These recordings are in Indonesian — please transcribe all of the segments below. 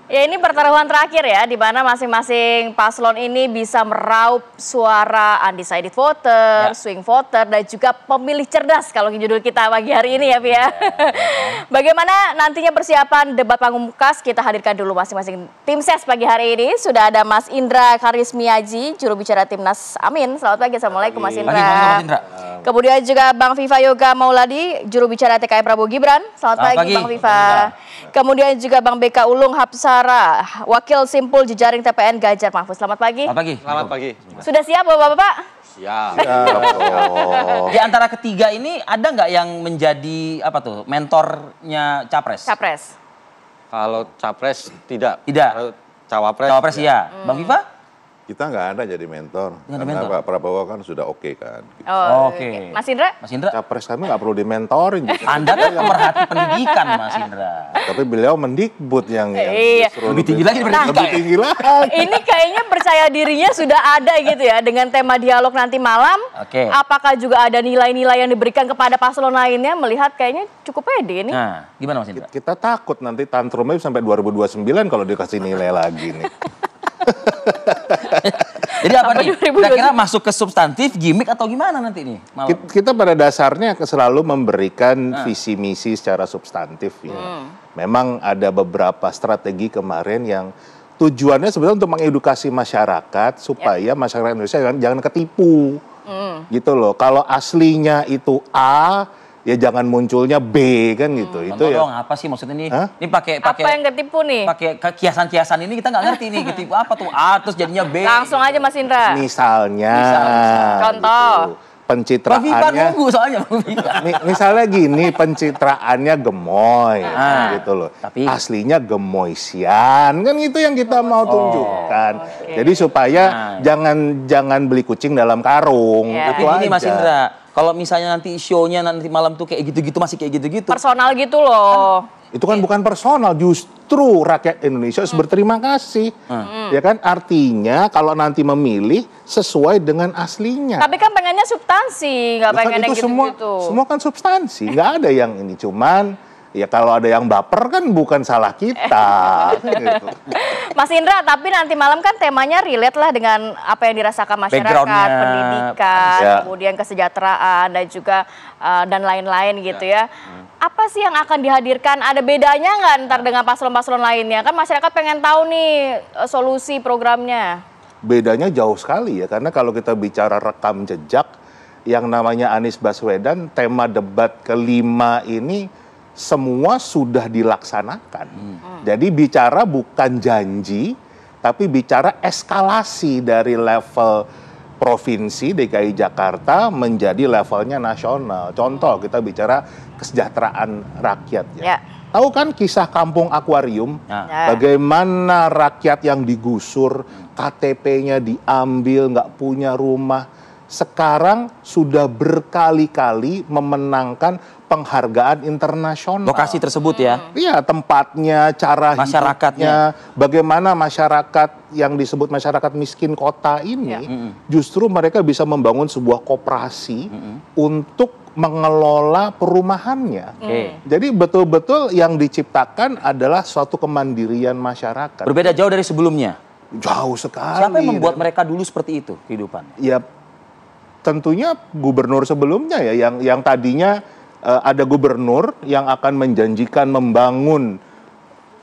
Ya, ini pertaruhan terakhir ya, di mana masing-masing paslon ini bisa meraup suara undecided voter, swing voter, dan juga pemilih cerdas kalau judul kita pagi hari ini ya, Pia. Bagaimana nantinya persiapan debat pamungkas, kita hadirkan dulu masing-masing tim ses pagi hari ini. Sudah ada Mas Indra Karismiaji, juru bicara Timnas Amin. Selamat pagi, Assalamualaikum Mas Indra. Mas Indra. Kemudian juga Bang Viva Yoga Mauladi, juru bicara TKI Prabowo Gibran. Selamat pagi Bang Viva. Kemudian juga Bang BK Ulung Hapsara, wakil simpul jejaring TPN Ganjar Mahfud. Selamat pagi. Selamat pagi. Selamat pagi. Sudah siap Bapak-bapak? Siap. Di antara ketiga ini ada nggak yang menjadi mentornya capres? Capres. Kalau capres tidak. Tidak. Kalau cawapres. Cawapres iya. Bang Viva? Kita nggak ada jadi mentor, karena Pak Prabowo kan sudah oke kan. Oh, oke. Mas Indra? Mas Indra? Capres kami nggak perlu dimentorin. Gitu. Anda kan pemerhati pendidikan, Mas Indra. Tapi beliau mendikbud yang Iya. lebih tinggi lagi. Lebih tinggi lagi. Ini kayaknya percaya dirinya sudah ada gitu ya dengan tema dialog nanti malam. Oke. Apakah juga ada nilai-nilai yang diberikan kepada paslon lainnya? Melihat kayaknya cukup pede nih. Nah, gimana Mas Indra? Kita takut nanti tantrumnya sampai 2029 kalau dikasih nilai lagi nih. Jadi apa nih? Kira-kira masuk ke substantif, gimmick atau gimana nanti nih? Kita pada dasarnya selalu memberikan visi misi secara substantif ya. Memang ada beberapa strategi kemarin yang tujuannya sebenarnya untuk mengedukasi masyarakat supaya masyarakat Indonesia jangan ketipu. Gitu loh. Kalau aslinya itu A, ya jangan munculnya B kan gitu. Itu ya. Dong, apa sih maksudnya nih? Ini pakai apa yang ketipu nih? Pakai kiasan-kiasan ini kita nggak ngerti nih ketipu apa tuh A terus jadinya B. Langsung aja Mas Indra. Misalnya. Contoh. Gitu. Pencitraannya. Soalnya. Misalnya gini, pencitraannya gemoy, gitu loh. Tapi aslinya gemoysian, kan itu yang kita mau tunjukkan. Jadi supaya jangan beli kucing dalam karung. Tapi ini Mas Indra, kalau misalnya nanti show-nya nanti malam tuh kayak gitu-gitu, masih kayak gitu-gitu. Personal gitu loh. Itu kan bukan personal, justru rakyat Indonesia harus berterima kasih. Ya kan, artinya kalau nanti memilih sesuai dengan aslinya. Tapi kan pengennya substansi, nggak pengen yang gitu-gitu. Semua kan substansi, nggak ada yang ini. Cuman ya kalau ada yang baper kan bukan salah kita. Gitu. Mas Indra, tapi nanti malam kan temanya relate lah dengan apa yang dirasakan masyarakat, pendidikan, kemudian kesejahteraan dan juga dan lain-lain gitu ya. Apa sih yang akan dihadirkan? Ada bedanya nggak ntar dengan paslon-paslon lainnya? Kan masyarakat pengen tahu nih solusi programnya. Bedanya jauh sekali ya, karena kalau kita bicara rekam jejak, yang namanya Anies Baswedan, tema debat kelima ini semua sudah dilaksanakan. Jadi bicara bukan janji, tapi bicara eskalasi dari level provinsi DKI Jakarta menjadi levelnya nasional. Contoh kita bicara kesejahteraan rakyat ya. Tahu kan kisah kampung akuarium? Bagaimana rakyat yang digusur, KTP-nya diambil, nggak punya rumah. Sekarang sudah berkali-kali memenangkan penghargaan internasional. Lokasi tersebut ya? Iya, tempatnya, cara hidupnya, bagaimana masyarakat yang disebut masyarakat miskin kota ini, justru mereka bisa membangun sebuah koperasi untuk mengelola perumahannya. Jadi betul-betul yang diciptakan adalah suatu kemandirian masyarakat. Berbeda jauh dari sebelumnya? Jauh sekali. Siapa yang membuat mereka dulu seperti itu kehidupannya? Ya, tentunya gubernur sebelumnya ya, yang tadinya ada gubernur yang akan menjanjikan membangun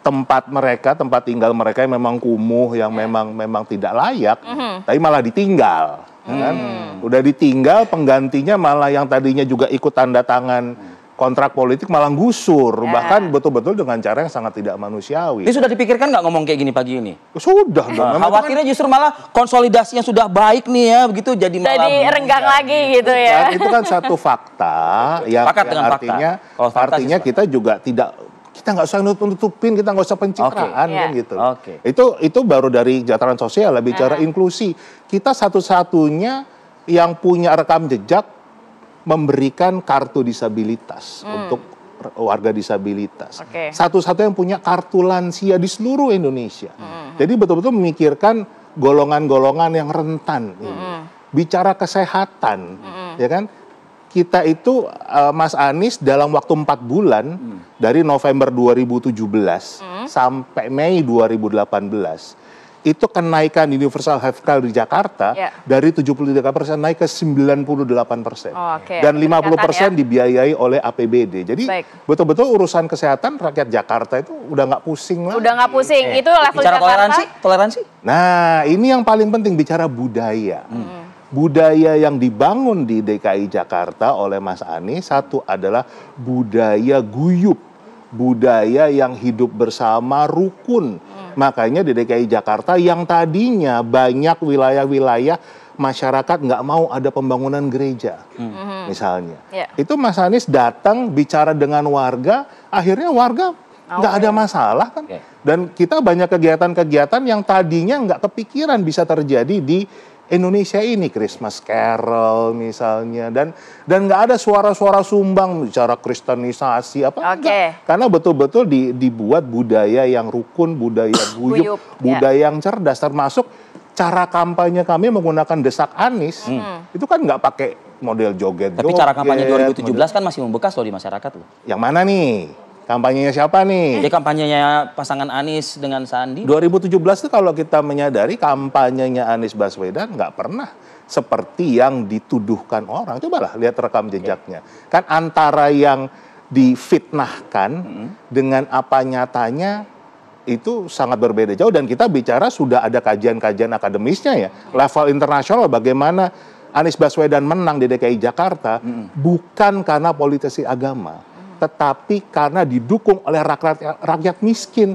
tempat mereka, tempat tinggal mereka yang memang kumuh, yang memang tidak layak, tapi malah ditinggal. Kan? Udah ditinggal, penggantinya malah yang tadinya juga ikut tanda tangan kontrak politik malah gusur, bahkan betul-betul dengan cara yang sangat tidak manusiawi. Ini sudah dipikirkan nggak ngomong kayak gini pagi ini? Sudah dong. Khawatirnya justru malah konsolidasi yang sudah baik nih ya, begitu jadi malah renggang lagi gitu ya. Itu kan satu fakta yang artinya kita juga kita nggak usah nutupin, kita nggak usah pencitraan kan gitu. Itu baru dari kesejahteraan sosial, bicara inklusi. Kita satu-satunya yang punya rekam jejak memberikan kartu disabilitas untuk warga disabilitas. Satu-satunya yang punya kartu lansia di seluruh Indonesia. Jadi betul-betul memikirkan golongan-golongan yang rentan. Bicara kesehatan, ya kan? kita itu Mas Anies dalam waktu 4 bulan dari November 2017 sampai Mei 2018 itu kenaikan universal healthcare di Jakarta dari 73% naik ke 98%. Dan 50% dibiayai oleh APBD. Jadi betul-betul urusan kesehatan rakyat Jakarta itu udah nggak pusing lah. Udah nggak pusing, itu level Bicara Jakarta. toleransi. Nah, ini yang paling penting, bicara budaya. Budaya yang dibangun di DKI Jakarta oleh Mas Anies, satu adalah budaya guyup. Budaya yang hidup bersama, rukun. Makanya di DKI Jakarta yang tadinya banyak wilayah-wilayah masyarakat nggak mau ada pembangunan gereja, misalnya. Itu Mas Anies datang bicara dengan warga, akhirnya warga nggak ada masalah kan. Dan kita banyak kegiatan-kegiatan yang tadinya nggak kepikiran bisa terjadi di Indonesia ini, Christmas Carol misalnya, dan nggak ada suara-suara sumbang bicara kristenisasi apa enggak, karena betul-betul dibuat budaya yang rukun, budaya guyup, budaya yang cerdas, termasuk cara kampanye kami menggunakan desak Anies itu kan nggak pakai model joget-joget. Tapi cara kampanye 2017 kan masih membekas loh di masyarakat loh. Yang mana nih? Kampanyenya siapa nih? Jadi kampanyenya pasangan Anies dengan Sandi. 2017 itu kalau kita menyadari kampanyenya Anies Baswedan nggak pernah seperti yang dituduhkan orang. Cobalah lihat rekam jejaknya. Kan antara yang difitnahkan dengan apa nyatanya itu sangat berbeda jauh. Dan kita bicara sudah ada kajian-kajian akademisnya ya. Level internasional bagaimana Anies Baswedan menang di DKI Jakarta bukan karena politisi agama, tetapi karena didukung oleh rakyat miskin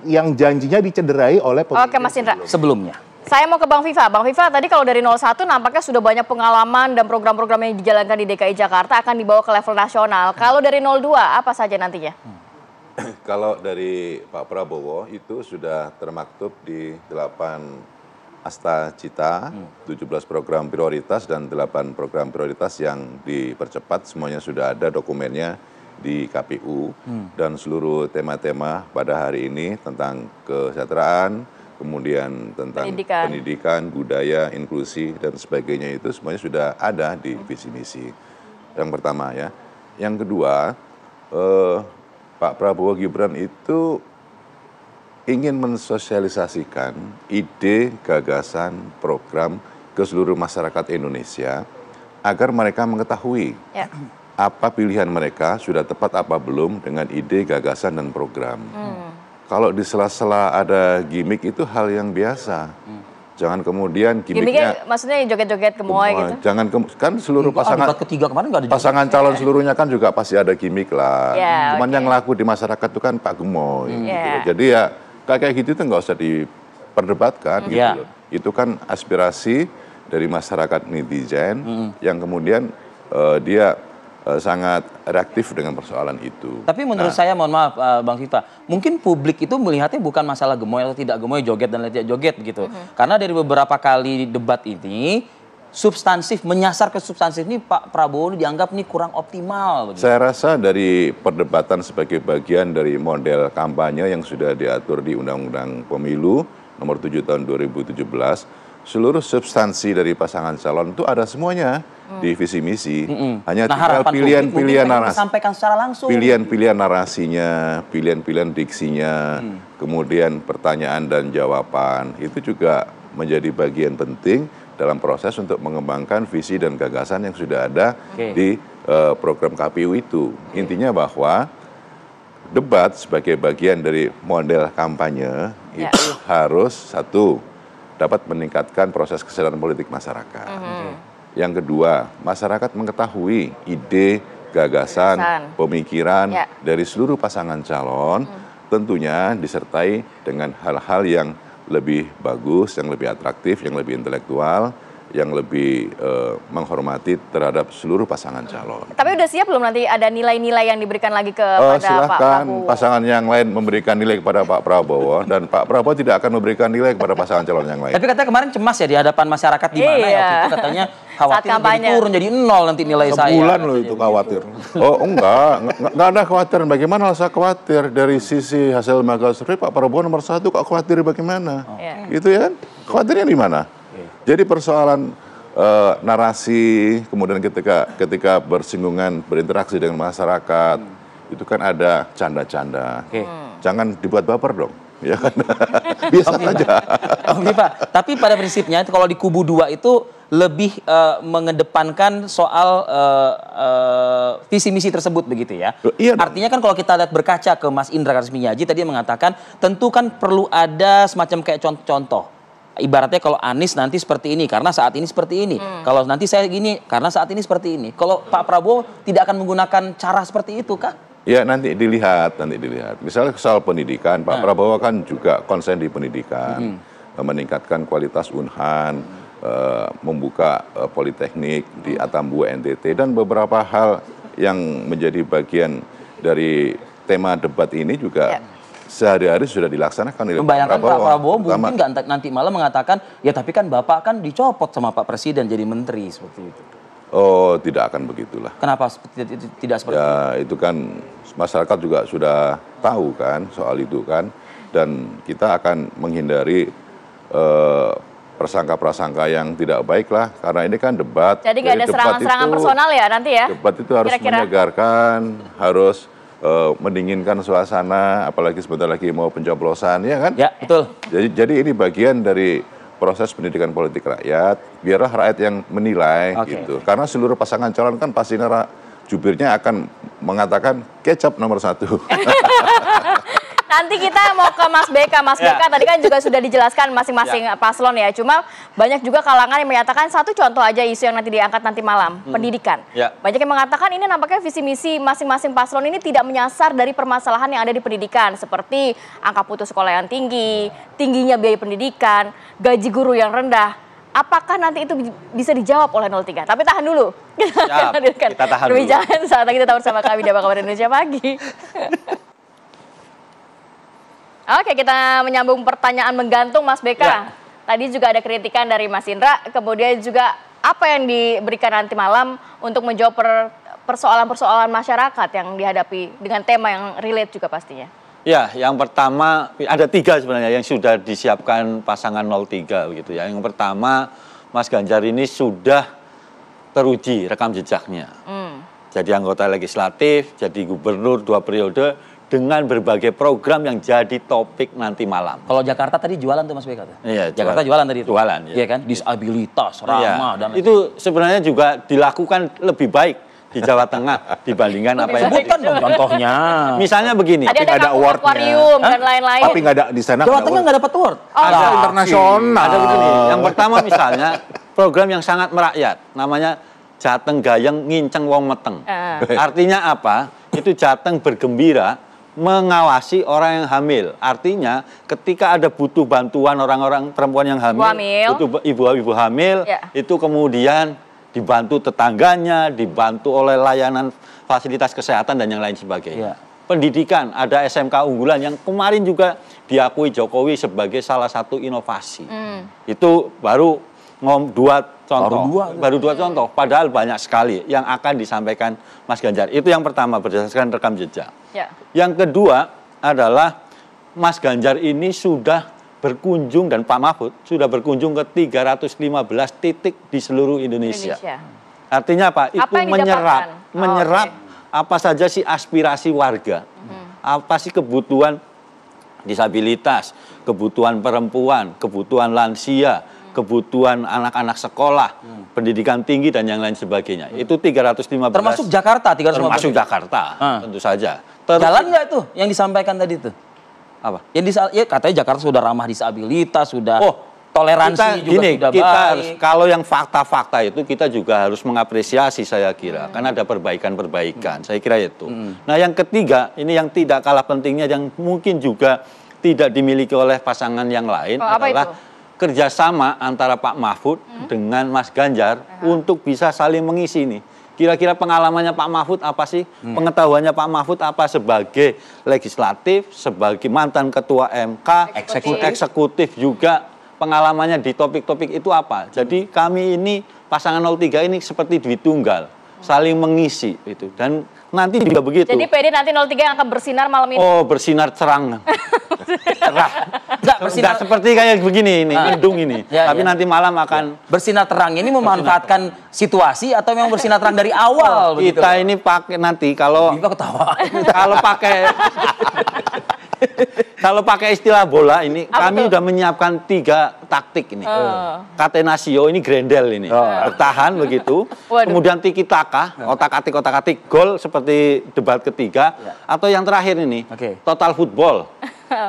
yang janjinya dicederai oleh pemimpin. Mas Indra. Sebelumnya. Saya mau ke Bang Viva. Bang Viva, tadi kalau dari 01 nampaknya sudah banyak pengalaman dan program-program yang dijalankan di DKI Jakarta akan dibawa ke level nasional. Kalau dari 02, apa saja nantinya? Kalau dari Pak Prabowo itu sudah termaktub di 8 Asta Cita, 17 program prioritas dan 8 program prioritas yang dipercepat. Semuanya sudah ada dokumennya di KPU dan seluruh tema-tema pada hari ini tentang kesejahteraan, kemudian tentang pendidikan, budaya, inklusi dan sebagainya itu semuanya sudah ada di visi misi. Yang pertama ya. Yang kedua, Pak Prabowo Gibran itu ingin mensosialisasikan ide, gagasan, program ke seluruh masyarakat Indonesia agar mereka mengetahui apa pilihan mereka, sudah tepat apa belum dengan ide, gagasan, dan program. Kalau di sela-sela ada gimmick itu hal yang biasa. Jangan kemudian gimmicknya... maksudnya joget-joget gemoy gitu? Jangan, kan seluruh pasangan... ketiga kemarin nggak ada joget. Pasangan calon seluruhnya kan juga pasti ada gimmick lah. Cuman yang laku di masyarakat itu kan Pak Gemoy. Gitu. Jadi ya kayak gitu itu nggak usah diperdebatkan gitu loh. Itu kan aspirasi dari masyarakat netizen yang kemudian dia sangat reaktif dengan persoalan itu. Tapi menurut saya, mohon maaf Bang Viva, mungkin publik itu melihatnya bukan masalah gemoy atau tidak gemoy, joget dan tidak joget gitu. Karena dari beberapa kali debat ini, substansif, menyasar ke substansif ini Pak Prabowo dianggap ini kurang optimal. Begitu. Saya rasa dari perdebatan sebagai bagian dari model kampanye yang sudah diatur di Undang-Undang Pemilu nomor 7 tahun 2017, seluruh substansi dari pasangan calon itu ada semuanya di visi misi. Hanya tinggal pilihan-pilihan narasi. Sampaikan secara langsung. Pilihan-pilihan narasinya, pilihan-pilihan diksinya, kemudian pertanyaan dan jawaban itu juga menjadi bagian penting dalam proses untuk mengembangkan visi dan gagasan yang sudah ada di program KPU itu. Intinya bahwa debat sebagai bagian dari model kampanye itu harus satu, dapat meningkatkan proses kesadaran politik masyarakat. Yang kedua, masyarakat mengetahui ide, gagasan, pemikiran dari seluruh pasangan calon, tentunya disertai dengan hal-hal yang lebih bagus, yang lebih atraktif, yang lebih intelektual, yang lebih menghormati terhadap seluruh pasangan calon. Tapi udah siap belum nanti ada nilai-nilai yang diberikan lagi kepada Pak Prabowo? Pasangan yang lain memberikan nilai kepada Pak Prabowo dan Pak Prabowo tidak akan memberikan nilai kepada pasangan calon yang lain. Tapi katanya kemarin cemas ya di hadapan masyarakat di mana ya waktu itu katanya khawatir jadi turun jadi 0 nanti nilai saya. Sebulan loh itu khawatir. Oh enggak ada khawatir. Bagaimana rasa khawatir dari sisi hasil lembaga survei Pak Prabowo nomor 1 kok khawatir bagaimana? Gitu ya kan? Khawatirnya di mana? Jadi persoalan narasi, kemudian ketika bersinggungan, berinteraksi dengan masyarakat, itu kan ada canda-canda. Jangan dibuat baper dong, ya kan? Biasa saja. Om Viva, tapi pada prinsipnya kalau di kubu 2 itu lebih mengedepankan soal visi misi tersebut begitu ya. Iya dong. Artinya kan kalau kita lihat berkaca ke Mas Indra Karismiaji tadi mengatakan tentu kan perlu ada semacam kayak contoh-contoh. Ibaratnya kalau Anies nanti seperti ini karena saat ini seperti ini. Kalau nanti saya gini karena saat ini seperti ini. Kalau Pak Prabowo tidak akan menggunakan cara seperti itu kah? Ya nanti dilihat. Misalnya soal pendidikan, Pak Prabowo kan juga konsen di pendidikan, meningkatkan kualitas Unhan, membuka politeknik di Atambua NTT dan beberapa hal yang menjadi bagian dari tema debat ini juga sehari-hari sudah dilaksanakan oleh Membayangkan Pak Prabowo mungkin nggak nanti malah mengatakan ya tapi kan Bapak kan dicopot sama Pak Presiden jadi menteri seperti itu. Oh, tidak akan begitulah. Kenapa tidak seperti itu? Ya, itu kan masyarakat juga sudah tahu kan soal itu kan. Dan kita akan menghindari prasangka-prasangka yang tidak baik lah. Karena ini kan debat. Jadi nggak ada serangan-serangan personal ya nanti ya? Debat itu harus menyegarkan, harus mendinginkan suasana, apalagi sebentar lagi mau pencoblosan, ya kan? Ya, betul. Jadi ini bagian dari proses pendidikan politik rakyat, biarlah rakyat yang menilai gitu. Karena seluruh pasangan calon kan pasti jubirnya akan mengatakan kecap nomor 1. Nanti kita mau ke Mas BK. Mas BK tadi kan juga sudah dijelaskan masing-masing paslon ya. Cuma banyak juga kalangan yang menyatakan satu contoh aja isu yang nanti diangkat nanti malam, pendidikan. Banyak yang mengatakan ini nampaknya visi misi masing-masing paslon ini tidak menyasar dari permasalahan yang ada di pendidikan. Seperti angka putus sekolah yang tinggi, tingginya biaya pendidikan, gaji guru yang rendah. Apakah nanti itu bisa dijawab oleh 03? Tapi tahan dulu. Kita tahan dulu. Perbincangan saat lagi tetap bersama kami di Apa Kabar Indonesia Pagi. Oke, kita menyambung pertanyaan menggantung Mas BK. Tadi juga ada kritikan dari Mas Indra, kemudian juga apa yang diberikan nanti malam untuk menjawab persoalan-persoalan masyarakat yang dihadapi dengan tema yang relate juga pastinya. Ya, yang pertama ada 3 sebenarnya yang sudah disiapkan pasangan 03 begitu ya. Yang pertama, Mas Ganjar ini sudah teruji rekam jejaknya. Jadi anggota legislatif, jadi gubernur 2 periode dengan berbagai program yang jadi topik nanti malam. Kalau Jakarta tadi jualan tuh Mas BK. Iya, Jakarta jualan tadi. Jualan. Iya kan? Disabilitas, ramah dan itu sebenarnya juga dilakukan lebih baik di Jawa Tengah dibandingkan apa yang sebutkan dong contohnya. Misalnya begini. Ada award-nya, akuarium dan lain-lain. Tapi nggak ada di sana. Jawa Tengah nggak dapat award. Ada internasional. Ada begini. Yang pertama misalnya program yang sangat merakyat, namanya Jateng Gayeng Nginceng Wong Meteng. Artinya apa? Itu Jateng bergembira mengawasi orang yang hamil. Artinya ketika ada butuh bantuan orang-orang perempuan yang hamil, itu ibu-ibu hamil, itu kemudian dibantu tetangganya, dibantu oleh layanan fasilitas kesehatan dan yang lain sebagainya. Pendidikan, ada SMK unggulan yang kemarin juga diakui Jokowi sebagai salah satu inovasi. Itu baru 2 contoh. Baru 2 contoh, padahal banyak sekali yang akan disampaikan Mas Ganjar. Itu yang pertama berdasarkan rekam jejak. Yang kedua adalah Mas Ganjar ini sudah berkunjung dan Pak Mahfud sudah berkunjung ke 315 titik di seluruh Indonesia. Artinya apa? Itu menyerap apa saja sih aspirasi warga. Apa sih kebutuhan disabilitas, kebutuhan perempuan, kebutuhan lansia, kebutuhan anak-anak sekolah, pendidikan tinggi dan yang lain sebagainya. Itu 315. Termasuk Jakarta 315. Termasuk Jakarta, tentu saja. Jalan nggak tuh yang disampaikan tadi tuh? Apa? Yang katanya Jakarta sudah ramah disabilitas, sudah toleransi juga sudah baik. Kalau yang fakta-fakta itu kita juga harus mengapresiasi saya kira, karena ada perbaikan-perbaikan. Saya kira itu. Nah, yang ketiga, ini yang tidak kalah pentingnya yang mungkin juga tidak dimiliki oleh pasangan yang lain adalah kerjasama antara Pak Mahfud dengan Mas Ganjar untuk bisa saling mengisi nih. Kira-kira pengalamannya Pak Mahfud apa sih? Pengetahuannya Pak Mahfud apa sebagai legislatif, sebagai mantan ketua MK, eksekutif juga, pengalamannya di topik-topik itu apa? Jadi kami ini pasangan 03 ini seperti duit tunggal, saling mengisi itu. Dan nanti juga begitu. Jadi PD nanti 03 yang akan bersinar malam ini. Oh, bersinar cerah. Nggak seperti kayak begini ini, mendung ini. Tapi nanti malam akan bersinar terang ini memanfaatkan situasi atau memang bersinar terang dari awal begitu? Kita ini pakai nanti kalau ketawa. kalau pakai istilah bola ini, kami udah menyiapkan 3 taktik ini. Catenaccio ini Grendel ini. Bertahan begitu. Kemudian tiki taka, otak-atik gol seperti debat ketiga. Atau yang terakhir ini, total football.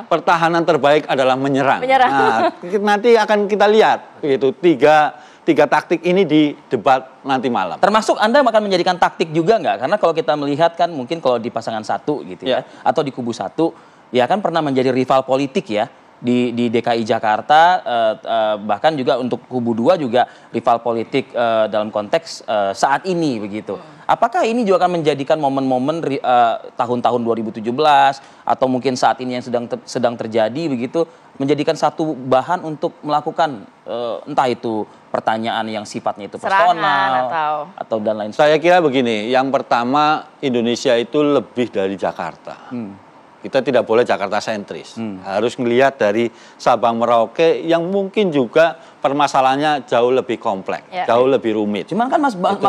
Pertahanan terbaik adalah menyerang. Nah, nanti akan kita lihat begitu 3 taktik ini di debat nanti malam. Termasuk Anda akan menjadikan taktik juga nggak? Karena kalau kita melihat kan mungkin kalau di pasangan satu gitu ya, atau di kubu satu, ya kan pernah menjadi rival politik ya di DKI Jakarta, bahkan juga untuk kubu 2 juga rival politik dalam konteks saat ini begitu. Apakah ini juga akan menjadikan momen-momen tahun-tahun 2017 atau mungkin saat ini yang sedang terjadi begitu, menjadikan satu bahan untuk melakukan entah itu pertanyaan yang sifatnya itu personal atau dan lain sebagainya? Saya kira begini, yang pertama Indonesia itu lebih dari Jakarta. Kita tidak boleh Jakarta sentris. Harus melihat dari Sabang Merauke yang mungkin juga permasalahannya jauh lebih kompleks, jauh lebih rumit. Cuman kan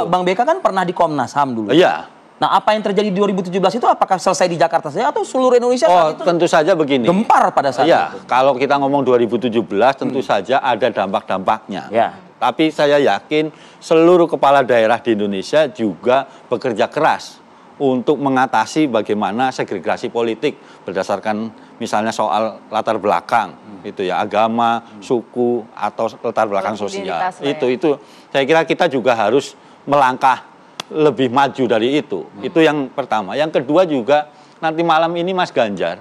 Bang BK kan pernah di Komnas HAM dulu. Iya. Nah, apa yang terjadi di 2017 itu apakah selesai di Jakarta saja atau seluruh Indonesia saat itu? Tentu saja begini. Gempar pada saat itu. Kalau kita ngomong 2017 tentu saja ada dampak-dampaknya. Tapi saya yakin seluruh kepala daerah di Indonesia juga bekerja keras untuk mengatasi bagaimana segregasi politik berdasarkan misalnya soal latar belakang itu ya, agama, suku atau latar belakang sosial. Itu saya kira kita juga harus melangkah lebih maju dari itu. Itu yang pertama. Yang kedua juga nanti malam ini Mas Ganjar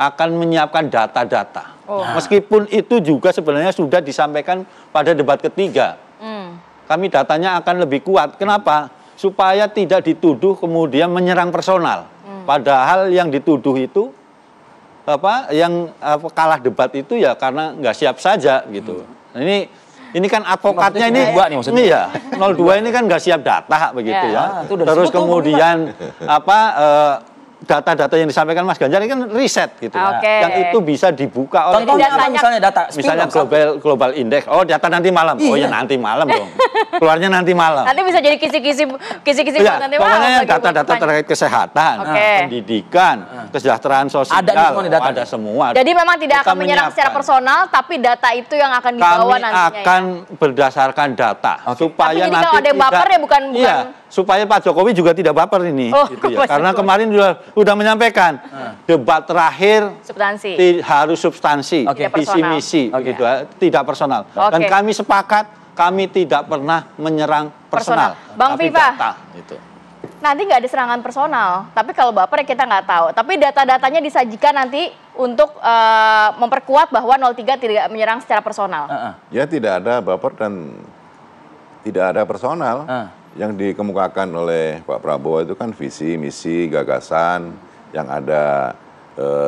akan menyiapkan data-data. Meskipun itu juga sebenarnya sudah disampaikan pada debat ketiga. Kami datanya akan lebih kuat. Kenapa? Supaya tidak dituduh kemudian menyerang personal. Padahal yang dituduh itu yang kalah debat itu ya karena nggak siap saja gitu. Ini kan advokatnya ini ya 02 ini kan nggak siap data begitu ya. Terus kemudian data-data yang disampaikan Mas Ganjar ini kan riset gitu. Yang itu bisa dibuka oleh misalnya global index. Oh, data nanti malam. Oh ya nanti malam dong. Keluarnya nanti malam. Nanti bisa jadi kisi-kisi nanti malam. Pokoknya data-data terkait kesehatan, pendidikan, kesejahteraan sosial, ada semua. Jadi memang tidak akan menyerang secara personal, tapi data itu yang akan dibawa nantinya. Kami akan berdasarkan data supaya nanti kalau ada yang baper ya bukan. Supaya Pak Jokowi juga tidak baper ini, gitu ya. Karena kemarin sudah menyampaikan debat terakhir harus substansi, visi misi, gitu, tidak personal. Dan kami sepakat kami tidak pernah menyerang personal. Bang tapi Viva, data, gitu. Nanti nggak ada serangan personal, tapi kalau baper ya kita nggak tahu. Tapi data-datanya disajikan nanti untuk memperkuat bahwa 03 tidak menyerang secara personal. Ya tidak ada baper dan tidak ada personal. Yang dikemukakan oleh Pak Prabowo itu kan visi, misi, gagasan yang ada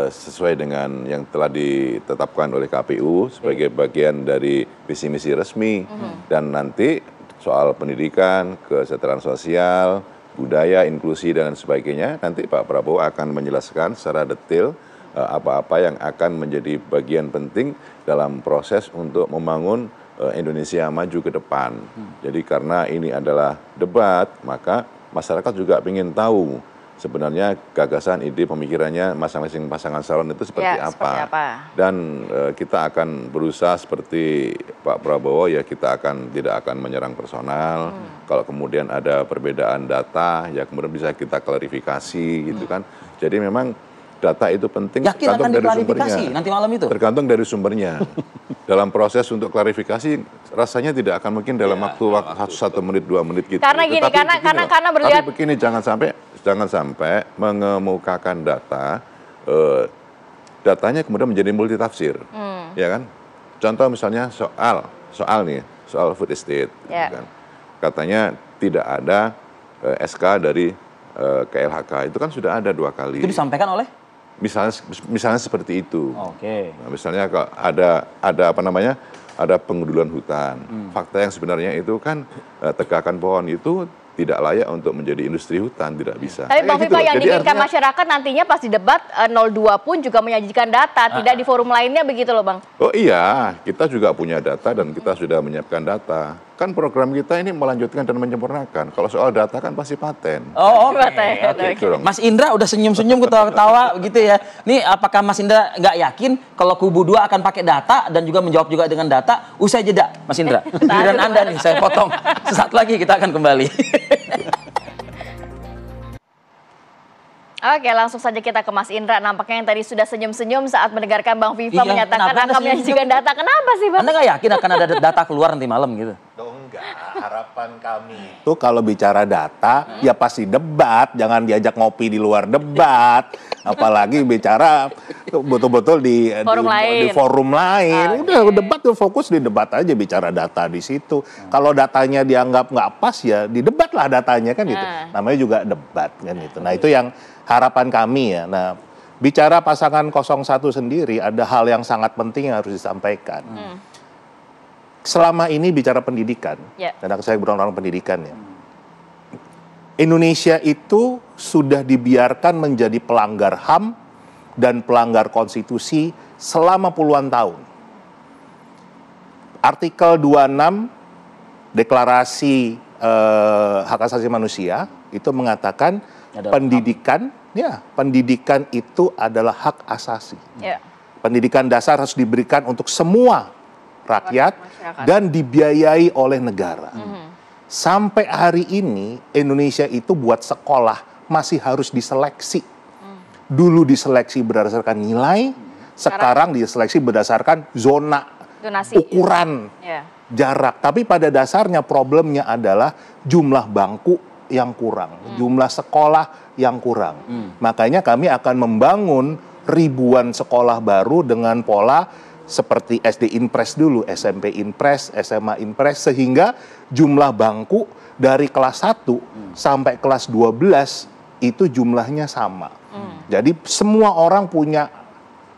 sesuai dengan yang telah ditetapkan oleh KPU sebagai bagian dari visi misi resmi. Dan nanti soal pendidikan, kesejahteraan sosial, budaya, inklusi dan sebagainya, nanti Pak Prabowo akan menjelaskan secara detail apa-apa yang akan menjadi bagian penting dalam proses untuk membangun Indonesia maju ke depan. Jadi karena ini adalah debat, maka masyarakat juga ingin tahu sebenarnya gagasan, ide, pemikirannya masing-masing pasangan calon itu seperti apa. Dan kita akan berusaha seperti Pak Prabowo ya, kita tidak akan menyerang personal. Kalau kemudian ada perbedaan data ya kemudian bisa kita klarifikasi gitu kan. Jadi memang data itu penting. Yakin akan diklarifikasi nanti malam itu? Tergantung dari sumbernya. Dalam proses untuk klarifikasi rasanya tidak akan mungkin dalam waktu 1 menit 2 menit gitu. Karena gini, karena berlihat. Tapi begini, jangan sampai mengemukakan data, datanya kemudian menjadi multitafsir, ya kan? Contoh misalnya soal food estate, kan? Katanya tidak ada SK dari KLHK, itu kan sudah ada 2 kali. Itu disampaikan oleh? Misalnya seperti itu. Nah, misalnya ada ada pengundulan hutan. Fakta yang sebenarnya itu kan tegakan pohon itu tidak layak untuk menjadi industri hutan, tidak bisa. Tapi Bang Kayak Viva, gitu. yang Jadi diinginkan artinya- masyarakat nantinya pas di debat 02 pun juga menyajikan data, tidak di forum lainnya begitu loh Bang. Oh iya, kita juga punya data dan kita sudah menyiapkan data. Kan program kita ini melanjutkan dan menyempurnakan. Kalau soal data kan pasti paten. Oh, oke. Paten, Oke. Gitu dong. Mas Indra udah senyum-senyum ketawa-ketawa gitu ya. Nih apakah Mas Indra nggak yakin kalau kubu 2 akan pakai data dan juga menjawab juga dengan data? Usai jeda, Mas Indra. Giliran Anda nih, saya potong. Sesaat lagi kita akan kembali. Oke, langsung saja kita ke Mas Indra. Nampaknya yang tadi sudah senyum-senyum saat mendengarkan Bang Viva Iya, menyatakan kenapa akan senyum-senyum? menyajikan data. Kenapa sih Bang? Anda nggak yakin akan ada data keluar nanti malam gitu? Enggak, harapan kami itu kalau bicara data ya pasti debat, jangan diajak ngopi di luar debat, apalagi bicara betul-betul di Forum lain. di forum lain. Udah debat tuh fokus di debat aja, bicara data di situ. Kalau datanya dianggap nggak pas ya didebatlah datanya kan gitu. Namanya juga debat kan gitu. Nah itu yang harapan kami ya. Nah bicara pasangan 01 sendiri ada hal yang sangat penting yang harus disampaikan. Selama ini bicara pendidikan, Ya. karena saya berorang pendidikan ya. Indonesia itu sudah dibiarkan menjadi pelanggar HAM dan pelanggar konstitusi selama puluhan tahun. Artikel 26 Deklarasi Hak Asasi Manusia itu mengatakan pendidikan itu adalah hak asasi. Ya. Pendidikan dasar harus diberikan untuk semua rakyat Masyarakat. dan dibiayai oleh negara. Sampai hari ini Indonesia itu buat sekolah masih harus diseleksi. Dulu diseleksi berdasarkan nilai, sekarang diseleksi berdasarkan zona, Donasi. ukuran, Ya. jarak. Tapi pada dasarnya problemnya adalah jumlah bangku yang kurang, jumlah sekolah yang kurang. Makanya kami akan membangun ribuan sekolah baru dengan pola seperti SD Inpres dulu, SMP Inpres, SMA Inpres, sehingga jumlah bangku dari kelas 1 sampai kelas 12 itu jumlahnya sama. Jadi semua orang punya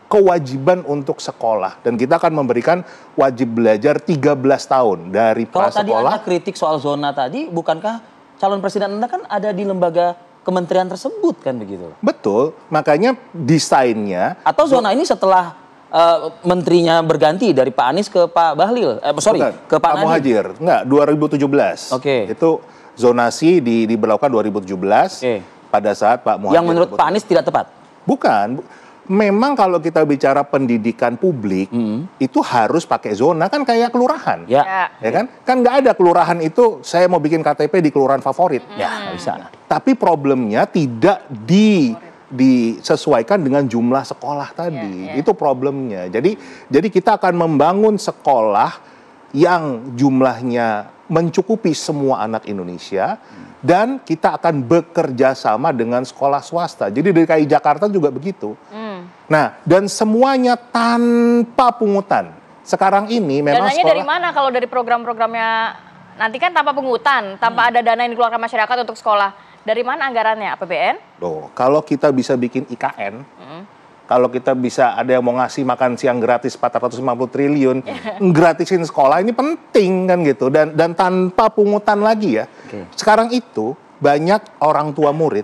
kewajiban untuk sekolah dan kita akan memberikan wajib belajar 13 tahun dari Kalau tadi prasekolah. Anda kritik soal zona tadi, bukankah calon presiden Anda kan ada di lembaga kementerian tersebut kan begitu? Betul, makanya desainnya Atau zona ini setelah menterinya berganti dari Pak Anies ke Pak Bahlil, bukan, ke Pak Nadiem. Muhadjir. Enggak, 2017. Oke. Itu zonasi diberlakukan 2017 Oke. pada saat Pak Muhadjir. Yang menurut Pak Anies tidak tepat. Bukan. Memang kalau kita bicara pendidikan publik, itu harus pakai zona, kan kayak kelurahan. Ya. Ya kan? Kan nggak ada kelurahan itu, saya mau bikin KTP di kelurahan favorit. Ya, nggak bisa. Tapi problemnya tidak disesuaikan dengan jumlah sekolah tadi. Itu problemnya. Jadi kita akan membangun sekolah yang jumlahnya mencukupi semua anak Indonesia dan kita akan bekerja sama dengan sekolah swasta. Jadi DKI Jakarta juga begitu. Nah, dan semuanya tanpa pungutan. Sekarang ini memang Dananya dari mana kalau dari program-programnya nanti kan tanpa pungutan, tanpa ada dana yang dikeluarkan masyarakat untuk sekolah. Dari mana anggarannya? APBN? Loh, kalau kita bisa bikin IKN, kalau kita bisa ada yang mau ngasih makan siang gratis 450 triliun, gratisin sekolah ini penting kan gitu. Dan tanpa pungutan lagi ya. Oke. Sekarang itu banyak orang tua murid,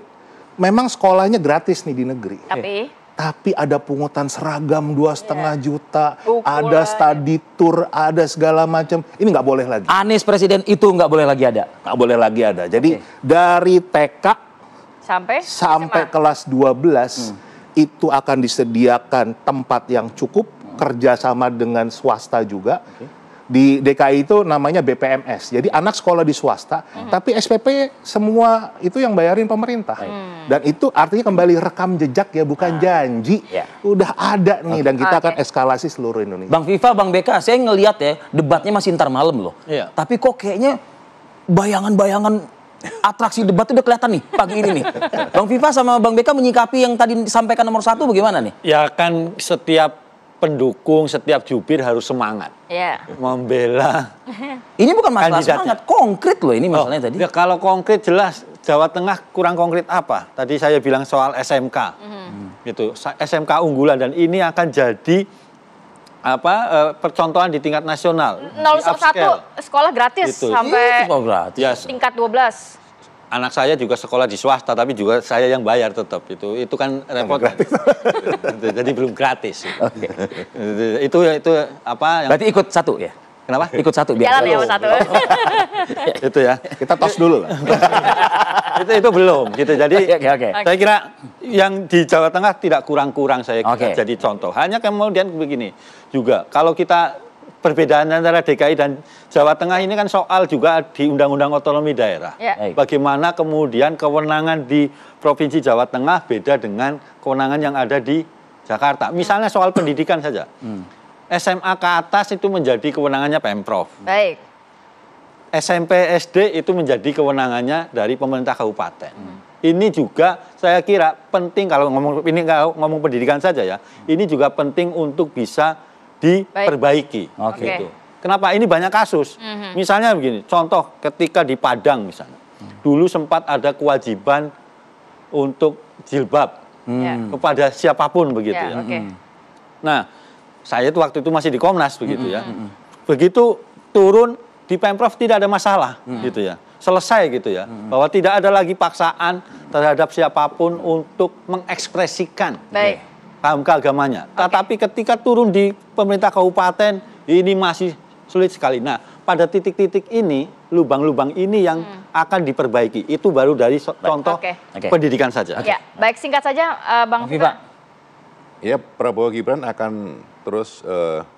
memang sekolahnya gratis nih di negeri. Tapi ada pungutan seragam 2,5 juta, Buku ada lah. study tour, ada segala macam. Ini nggak boleh lagi. Anies presiden itu nggak boleh lagi ada. Nggak boleh lagi ada. Jadi dari TK Sampai sampai SMA. kelas 12 itu akan disediakan tempat yang cukup, kerjasama dengan swasta juga. Di DKI itu namanya BPMS. Jadi anak sekolah di swasta, tapi SPP semua itu yang bayarin pemerintah. Dan itu artinya kembali rekam jejak ya, bukan janji. Ya. Udah ada nih dan kita akan Oke. eskalasi seluruh Indonesia. Bang Viva, Bang BK, saya ngelihat ya debatnya masih ntar malam loh. Iya. Tapi kok kayaknya bayangan-bayangan atraksi debat itu udah kelihatan nih pagi ini nih. Bang Viva sama Bang BK menyikapi yang tadi disampaikan nomor 1 bagaimana nih? Ya kan setiap pendukung, setiap jubir harus semangat Ya. membela. Ini bukan masalah Kandidatnya. semangat, konkret loh ini masalahnya tadi. Ya kalau konkret jelas Jawa Tengah kurang konkret apa? Tadi saya bilang soal SMK, gitu. SMK unggulan dan ini akan jadi percontohan di tingkat nasional. Di 0-1 upscale. sekolah gratis Gitu. sampai Itu kok gratis. Ya, tingkat 12. anak saya juga sekolah di swasta, tapi juga saya yang bayar tetap. Itu kan repot. Jadi belum gratis. Oke. Itu apa? Yang... Berarti ikut satu ya? Kenapa? Ikut satu biar. Jalan ya Mas satu. Itu ya. Kita tos dulu lah. itu belum gitu. Jadi Oke. saya kira yang di Jawa Tengah tidak kurang-kurang saya kira Oke. jadi contoh. Hanya kemudian begini juga, kalau kita perbedaan antara DKI dan Jawa Tengah ini kan soal juga di Undang-Undang Otonomi Daerah. Ya. Bagaimana kemudian kewenangan di Provinsi Jawa Tengah beda dengan kewenangan yang ada di Jakarta. Misalnya soal pendidikan saja. SMA ke atas itu menjadi kewenangannya Pemprov. Baik. SMP, SD itu menjadi kewenangannya dari pemerintah kabupaten. Ini juga saya kira penting kalau ngomong pendidikan saja ya. Ini juga penting untuk bisa diperbaiki. Oke. Gitu. Kenapa? Ini banyak kasus. Misalnya begini, contoh ketika di Padang misalnya. Dulu sempat ada kewajiban untuk jilbab kepada siapapun begitu ya. Oke. Nah, saya itu waktu itu masih di Komnas begitu ya. Begitu turun di Pemprov tidak ada masalah gitu ya. Selesai gitu ya. Bahwa tidak ada lagi paksaan terhadap siapapun untuk mengekspresikan paham keagamanya. Tetapi ketika turun di pemerintah kabupaten ini masih sulit sekali. Nah, pada titik-titik ini lubang-lubang ini yang akan diperbaiki. Itu baru dari contoh pendidikan saja. Ya, baik singkat saja Bang Viva. Ya, Prabowo Gibran akan terus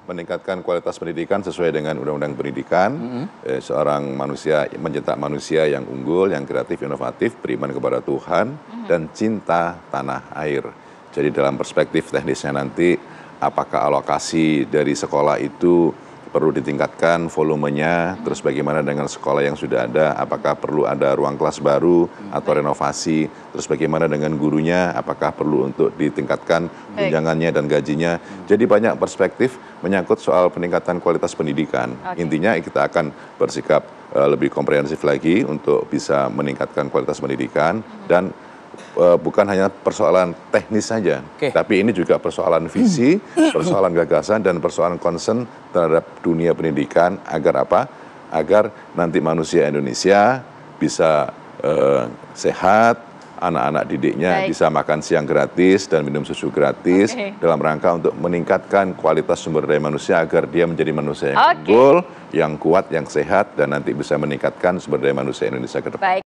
meningkatkan kualitas pendidikan sesuai dengan Undang-Undang Pendidikan. Seorang manusia, mencetak manusia yang unggul, yang kreatif, inovatif, beriman kepada Tuhan, dan cinta tanah air. Jadi dalam perspektif teknisnya nanti, apakah alokasi dari sekolah itu perlu ditingkatkan volumenya, terus bagaimana dengan sekolah yang sudah ada, apakah perlu ada ruang kelas baru atau renovasi, terus bagaimana dengan gurunya, apakah perlu untuk ditingkatkan tunjangannya dan gajinya. Jadi banyak perspektif menyangkut soal peningkatan kualitas pendidikan. Intinya kita akan bersikap lebih komprehensif lagi untuk bisa meningkatkan kualitas pendidikan dan bukan hanya persoalan teknis saja, tapi ini juga persoalan visi, persoalan gagasan, dan persoalan concern terhadap dunia pendidikan agar apa? Agar nanti manusia Indonesia bisa sehat, anak-anak didiknya bisa makan siang gratis dan minum susu gratis dalam rangka untuk meningkatkan kualitas sumber daya manusia agar dia menjadi manusia yang unggul, yang kuat, yang sehat, dan nanti bisa meningkatkan sumber daya manusia Indonesia ke depan.